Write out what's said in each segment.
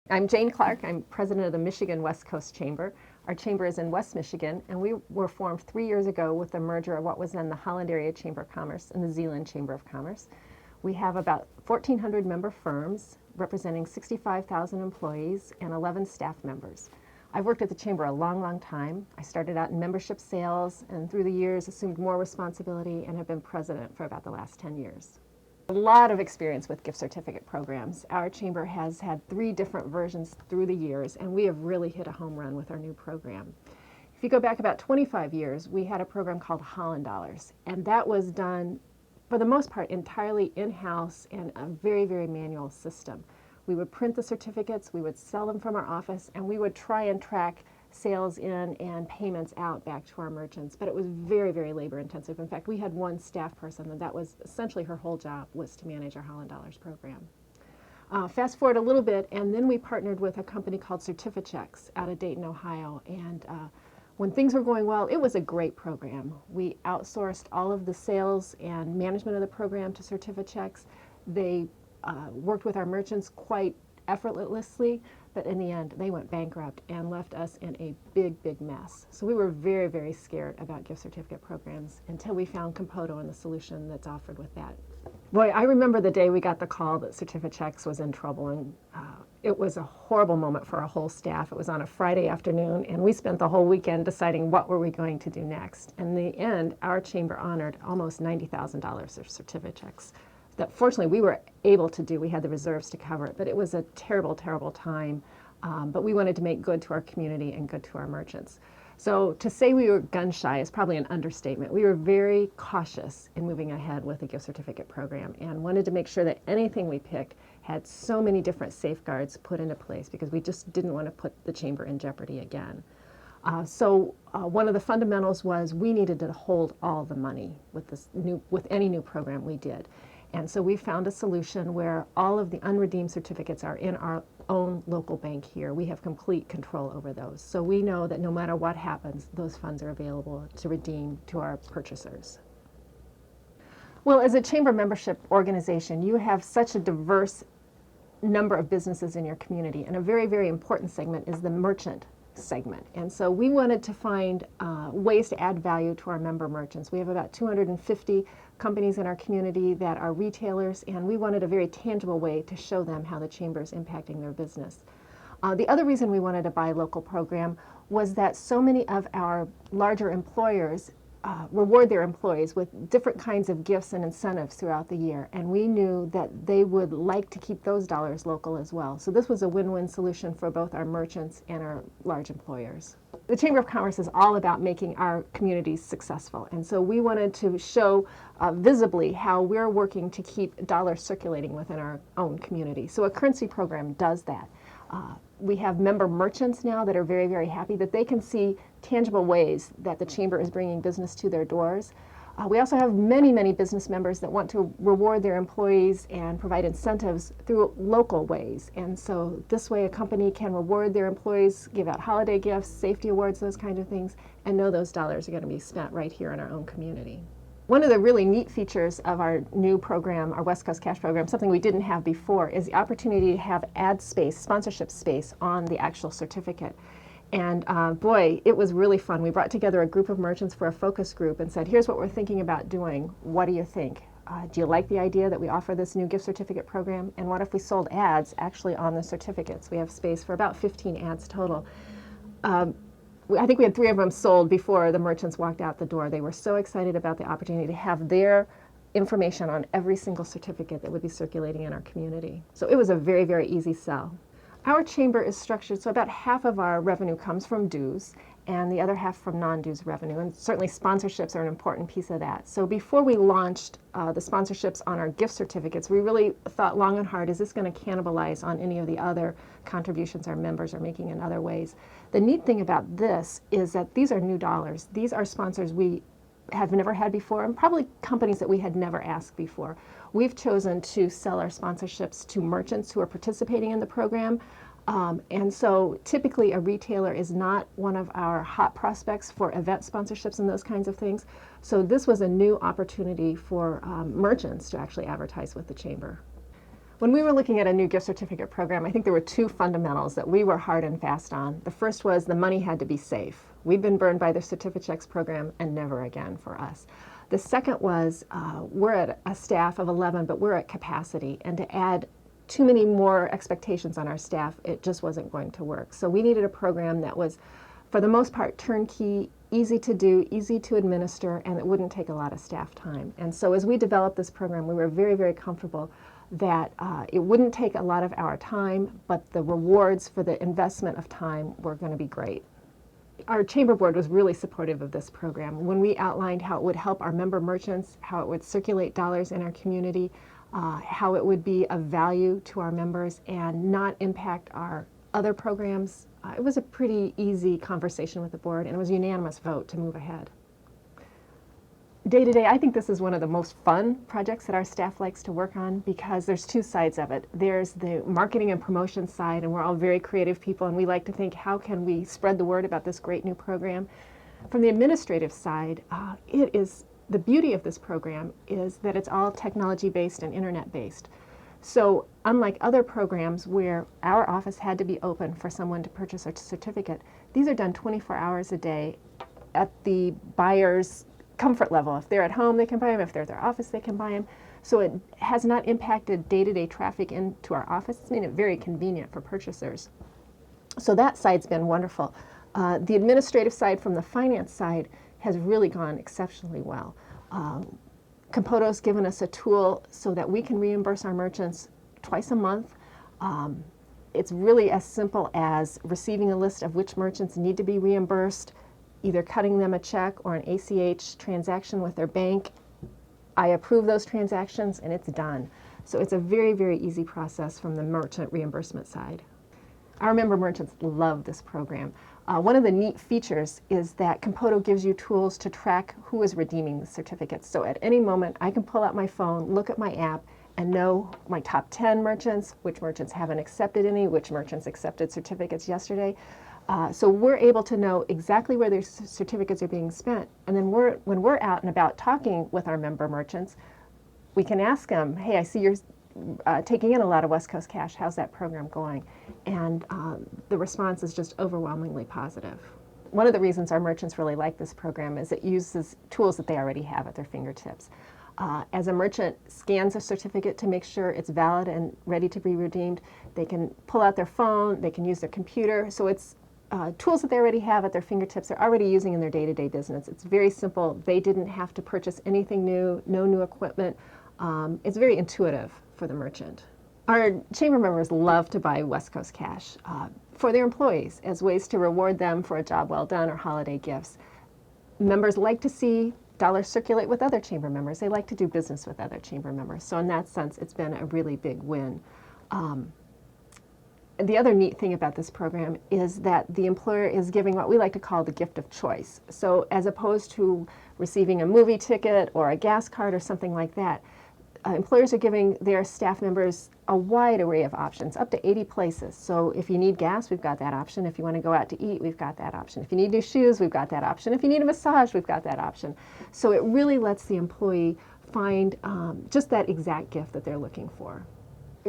I'm Jane Clark. I'm president of the Michigan West Coast Chamber. Our chamber is in West Michigan, and we were formed 3 years ago with the merger of what was then the Holland Area Chamber of Commerce and the Zeeland Chamber of Commerce. We have about 1,400 member firms representing 65,000 employees and 11 staff members. I've worked at the chamber a long, long time. I started out in membership sales and through the years assumed more responsibility and have been president for about the last 10 years. A lot of experience with gift certificate programs. Our chamber has had 3 different versions through the years, and we have really hit a home run with our new program. If you go back about 25 years, we had a program called Holland Dollars, and that was done, for the most part, entirely in-house and a very, very manual system. We would print the certificates, we would sell them from our office, and we would try and track sales in and payments out back to our merchants. But it was very, very labor intensive. In fact, we had one staff person, and that was essentially her whole job was to manage our Holland Dollars program. Fast forward a little bit, and then we partnered with a company called CertifiChecks out of Dayton, Ohio. And when things were going well, it was a great program. We outsourced all of the sales and management of the program to CertifiChecks. They worked with our merchants quite effortlessly, but in the end, they went bankrupt and left us in a big, big mess. So we were very, very scared about gift certificate programs until we found Compoto and the solution that's offered with that. Boy, I remember the day we got the call that CertifiChecks was in trouble, and it was a horrible moment for our whole staff. It was on a Friday afternoon, and we spent the whole weekend deciding what were we going to do next. In the end, our chamber honored almost $90,000 of CertifiChecks that fortunately we were able to do. We had the reserves to cover it, but it was a terrible, terrible time. But we wanted to make good to our community and good to our merchants. So to say we were gun shy is probably an understatement. We were very cautious in moving ahead with the gift certificate program and wanted to make sure that anything we picked had so many different safeguards put into place because we just didn't want to put the chamber in jeopardy again. So one of the fundamentals was we needed to hold all the money with any new program we did. And so we found a solution where all of the unredeemed certificates are in our own local bank here. We have complete control over those. So we know that no matter what happens, those funds are available to redeem to our purchasers. Well, as a chamber membership organization, you have such a diverse number of businesses in your community, and a very, very important segment is the merchant segment. And so we wanted to find ways to add value to our member merchants. We have about 250 companies in our community that are retailers, and we wanted a very tangible way to show them how the chamber is impacting their business. The other reason we wanted a buy local program was that so many of our larger employers reward their employees with different kinds of gifts and incentives throughout the year, and we knew that they would like to keep those dollars local as well. So this was a win-win solution for both our merchants and our large employers. The Chamber of Commerce is all about making our communities successful, and so we wanted to show visibly how we're working to keep dollars circulating within our own community. So a currency program does that. We have member merchants now that are very, very happy that they can see tangible ways that the chamber is bringing business to their doors. We also have many, many business members that want to reward their employees and provide incentives through local ways. And so this way a company can reward their employees, give out holiday gifts, safety awards, those kinds of things, and know those dollars are going to be spent right here in our own community. One of the really neat features of our new program, our West Coast Cash program, something we didn't have before, is the opportunity to have ad space, sponsorship space on the actual certificate. And boy, it was really fun. We brought together a group of merchants for a focus group and said, here's what we're thinking about doing. What do you think? Do you like the idea that we offer this new gift certificate program? And what if we sold ads actually on the certificates? We have space for about 15 ads total. I think we had 3 of them sold before the merchants walked out the door. They were so excited about the opportunity to have their information on every single certificate that would be circulating in our community. So it was a very, very easy sell. Our chamber is structured so about half of our revenue comes from dues and the other half from non-dues revenue, and certainly sponsorships are an important piece of that. So before we launched the sponsorships on our gift certificates, we really thought long and hard, is this going to cannibalize on any of the other contributions our members are making in other ways? The neat thing about this is that these are new dollars. These are sponsors we have never had before, and probably companies that we had never asked before. We've chosen to sell our sponsorships to merchants who are participating in the program. And so typically a retailer is not one of our hot prospects for event sponsorships and those kinds of things. So this was a new opportunity for merchants to actually advertise with the chamber. When we were looking at a new gift certificate program, I think there were two fundamentals that we were hard and fast on. The first was the money had to be safe. We've been burned by the Certifichecks program and never again for us. The second was we're at a staff of 11, but we're at capacity, and to add too many more expectations on our staff, it just wasn't going to work. So we needed a program that was, for the most part, turnkey, easy to do, easy to administer, and it wouldn't take a lot of staff time. And so as we developed this program, we were very, very comfortable that it wouldn't take a lot of our time, but the rewards for the investment of time were going to be great. Our chamber board was really supportive of this program. When we outlined how it would help our member merchants, how it would circulate dollars in our community, how it would be of value to our members and not impact our other programs, it was a pretty easy conversation with the board, and it was a unanimous vote to move ahead. Day to day, I think this is one of the most fun projects that our staff likes to work on because there's two sides of it. There's the marketing and promotion side, and we're all very creative people, and we like to think, how can we spread the word about this great new program? From the administrative side, the beauty of this program is that it's all technology-based and internet-based. So unlike other programs where our office had to be open for someone to purchase a certificate, these are done 24 hours a day at the buyer's comfort level. If they're at home, they can buy them. If they're at their office, they can buy them. So it has not impacted day-to-day traffic into our office. It's made it very convenient for purchasers. So that side's been wonderful. The administrative side from the finance side has really gone exceptionally well. Compoto's given us a tool so that we can reimburse our merchants twice a month. It's really as simple as receiving a list of which merchants need to be reimbursed, either cutting them a check or an ACH transaction with their bank. I approve those transactions and it's done. So it's a very, very easy process from the merchant reimbursement side. Our member merchants love this program. One of the neat features is that Compoto gives you tools to track who is redeeming the certificates. So at any moment, I can pull out my phone, look at my app, and know my top 10 merchants, which merchants haven't accepted any, which merchants accepted certificates yesterday. So we're able to know exactly where their certificates are being spent. And then when we're out and about talking with our member merchants, we can ask them, hey, I see you're taking in a lot of West Coast cash. How's that program going? And the response is just overwhelmingly positive. One of the reasons our merchants really like this program is it uses tools that they already have at their fingertips. As a merchant scans a certificate to make sure it's valid and ready to be redeemed, they can pull out their phone, they can use their computer. So it's tools that they already have at their fingertips, they're already using in their day-to-day business. It's very simple. They didn't have to purchase anything new, no new equipment. It's very intuitive for the merchant. Our chamber members love to buy West Coast cash for their employees as ways to reward them for a job well done or holiday gifts. Members like to see dollars circulate with other chamber members. They like to do business with other chamber members. So in that sense, it's been a really big win. The other neat thing about this program is that the employer is giving what we like to call the gift of choice. So as opposed to receiving a movie ticket or a gas card or something like that, employers are giving their staff members a wide array of options, up to 80 places. So if you need gas, we've got that option. If you want to go out to eat, we've got that option. If you need new shoes, we've got that option. If you need a massage, we've got that option. So it really lets the employee find just that exact gift that they're looking for.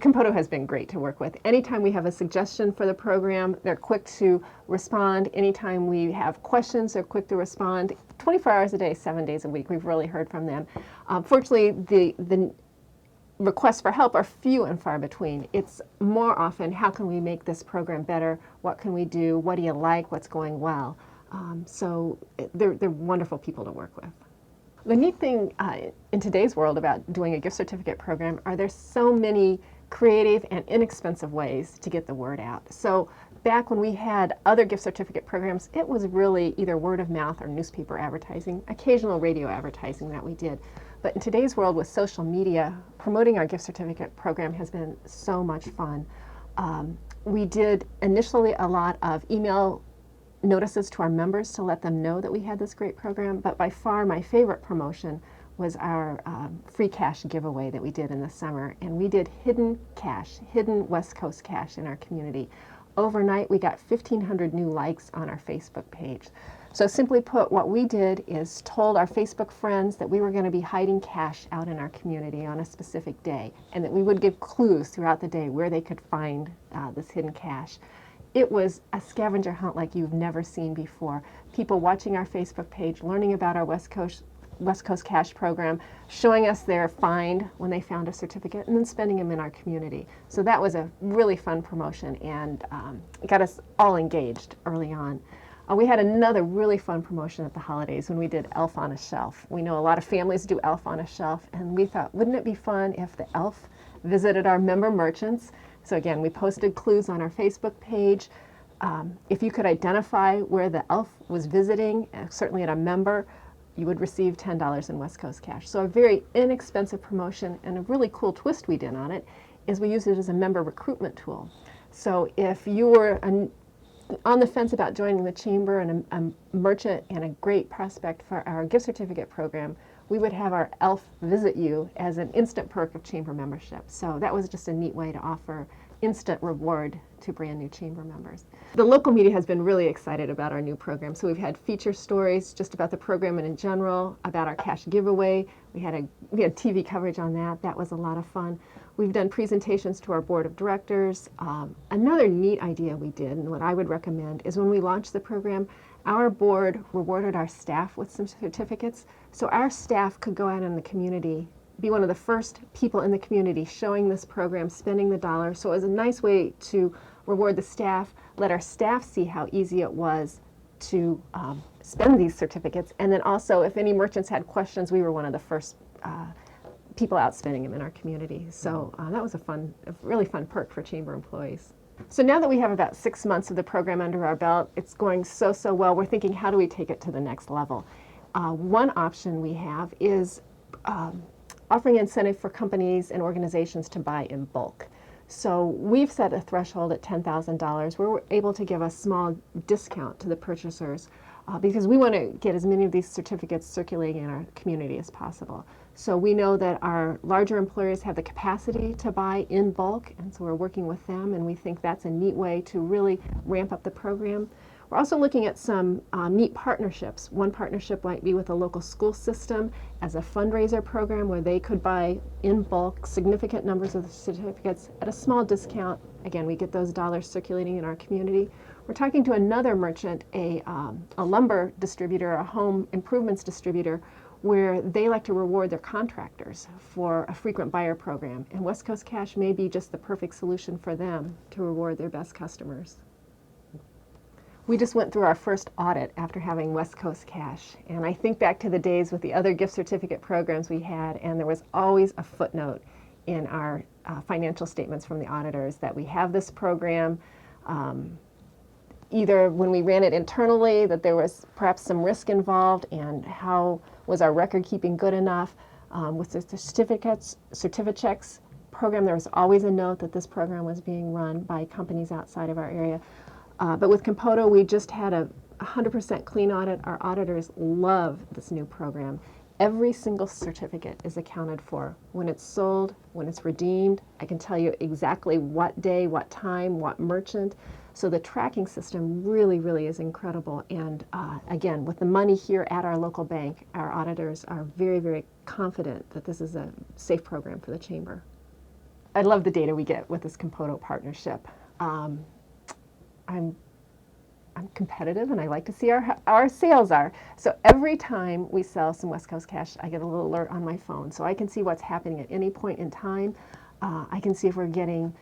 Compoto has been great to work with. Anytime we have a suggestion for the program, they're quick to respond. Anytime we have questions, they're quick to respond. 24 hours a day, 7 days a week, we've really heard from them. Fortunately, the requests for help are few and far between. It's more often, how can we make this program better? What can we do? What do you like? What's going well? So they're wonderful people to work with. The neat thing in today's world about doing a gift certificate program are there's so many creative and inexpensive ways to get the word out. So back when we had other gift certificate programs, it was really either word of mouth or newspaper advertising, occasional radio advertising that we did. But in today's world with social media, promoting our gift certificate program has been so much fun. We did initially a lot of email notices to our members to let them know that we had this great program, but by far my favorite promotion was our free cash giveaway that we did in the summer. And we did hidden cash, hidden West Coast cash in our community. overnight we got 1,500 new likes on our Facebook page. So simply put, what we did is told our Facebook friends that we were going to be hiding cash out in our community on a specific day, and that we would give clues throughout the day where they could find this hidden cash. It was a scavenger hunt like you've never seen before. People watching our Facebook page, learning about our West Coast Cash program, showing us their find when they found a certificate, and then spending them in our community. So that was a really fun promotion, and it got us all engaged early on. We had another really fun promotion at the holidays when we did Elf on a Shelf. We know a lot of families do Elf on a Shelf, and we thought, wouldn't it be fun if the elf visited our member merchants? So again, we posted clues on our Facebook page. If you could identify where the elf was visiting, certainly at a member, you would receive $10 in West Coast Cash. So a very inexpensive promotion, and a really cool twist we did on it is we used it as a member recruitment tool. So if you were on the fence about joining the chamber and a merchant and a great prospect for our gift certificate program, we would have our elf visit you as an instant perk of chamber membership. So that was just a neat way to offer instant reward to brand new chamber members. The local media has been really excited about our new program. So we've had feature stories just about the program and in general, about our cash giveaway. We had TV coverage on that. That was a lot of fun. We've done presentations to our board of directors. Another neat idea we did, and what I would recommend, is when we launched the program, our board rewarded our staff with some certificates. So our staff could go out in the community, be one of the first people in the community showing this program, spending the dollar. So it was a nice way to reward the staff, let our staff see how easy it was to spend these certificates. And then also, if any merchants had questions, we were one of the first people out spending them in our community. So that was a really fun perk for chamber employees. So now that we have about 6 months of the program under our belt, it's going so well, we're thinking, how do we take it to the next level? One option we have is offering incentive for companies and organizations to buy in bulk. So we've set a threshold at $10,000 where we're able to give a small discount to the purchasers because we want to get as many of these certificates circulating in our community as possible. So we know that our larger employers have the capacity to buy in bulk, and so we're working with them, and we think that's a neat way to really ramp up the program. We're also looking at some neat partnerships. One partnership might be with a local school system as a fundraiser program where they could buy in bulk significant numbers of the certificates at a small discount. Again, we get those dollars circulating in our community. We're talking to another merchant, a lumber distributor, a home improvements distributor, where they like to reward their contractors for a frequent buyer program. And West Coast Cash may be just the perfect solution for them to reward their best customers. We just went through our first audit after having West Coast Cash, and I think back to the days with the other gift certificate programs we had, and there was always a footnote in our financial statements from the auditors that we have this program, either when we ran it internally that there was perhaps some risk involved, and how was our record keeping good enough. With the certificates program, there was always a note that this program was being run by companies outside of our area. But with Compoto, we just had a 100% clean audit. Our auditors love this new program. Every single certificate is accounted for. When it's sold, when it's redeemed, I can tell you exactly what day, what time, what merchant. So the tracking system really is incredible. And again, with the money here at our local bank, our auditors are very confident that this is a safe program for the chamber. I love the data we get with this Compoto partnership. I'm competitive, and I like to see our sales are. So every time we sell some West Coast Cash, I get a little alert on my phone, so I can see what's happening at any point in time. I can see if we're getting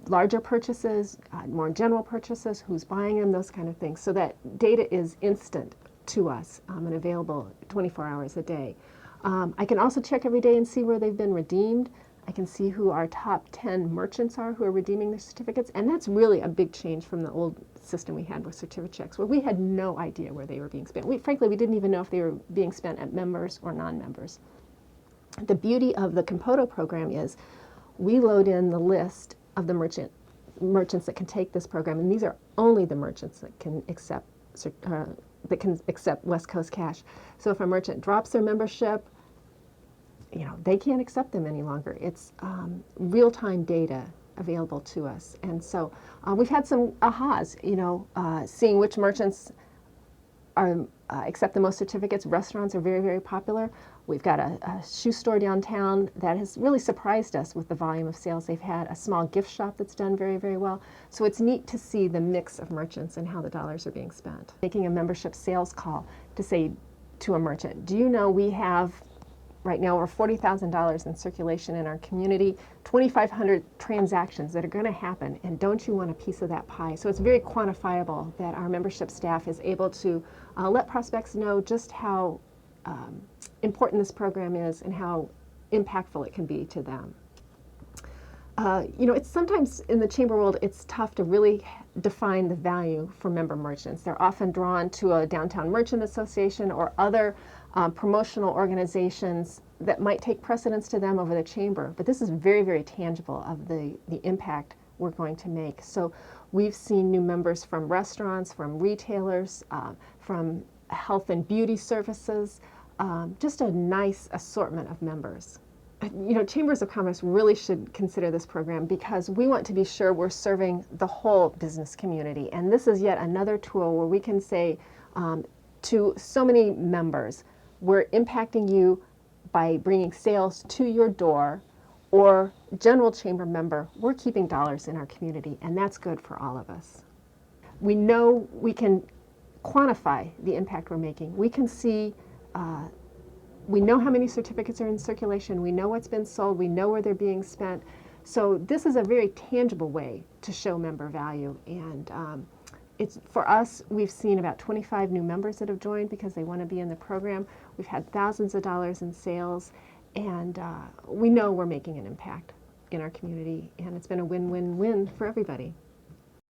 larger purchases, more general purchases, who's buying them, those kind of things. So that data is instant to us and available 24 hours a day. I can also check every day and see where they've been redeemed. I can see who our top 10 merchants are who are redeeming their certificates, and that's really a big change from the old system we had with certificates, where we had no idea where they were being spent. Frankly, we didn't even know if they were being spent at members or non-members. The beauty of the Compoto program is we load in the list of the merchants that can take this program, and these are only the merchants that can accept West Coast Cash. So if a merchant drops their membership, they can't accept them any longer. It's real-time data available to us. And so we've had some ahas, seeing which merchants accept the most certificates. Restaurants are very, very popular. We've got a shoe store downtown that has really surprised us with the volume of sales they've had, a small gift shop that's done very, very well. So it's neat to see the mix of merchants and how the dollars are being spent. Making a membership sales call to say to a merchant, do you know we have right now over $40,000 in circulation in our community, 2,500 transactions that are going to happen, and don't you want a piece of that pie? So it's very quantifiable that our membership staff is able to let prospects know just how important this program is and how impactful it can be to them. It's sometimes in the chamber world, it's tough to really define the value for member merchants. They're often drawn to a downtown merchant association or other promotional organizations that might take precedence to them over the chamber. But this is very, very tangible of the impact we're going to make. So we've seen new members from restaurants, from retailers, from health and beauty services, just a nice assortment of members. Chambers of Commerce really should consider this program because we want to be sure we're serving the whole business community. And this is yet another tool where we can say to so many members, we're impacting you by bringing sales to your door, or general chamber member, we're keeping dollars in our community, and that's good for all of us. We know we can quantify the impact we're making. We can see we know how many certificates are in circulation. We know what's been sold. We know where they're being spent. So this is a very tangible way to show member value. And for us, we've seen about 25 new members that have joined because they want to be in the program. We've had thousands of dollars in sales. And we know we're making an impact in our community. And it's been a win-win-win for everybody.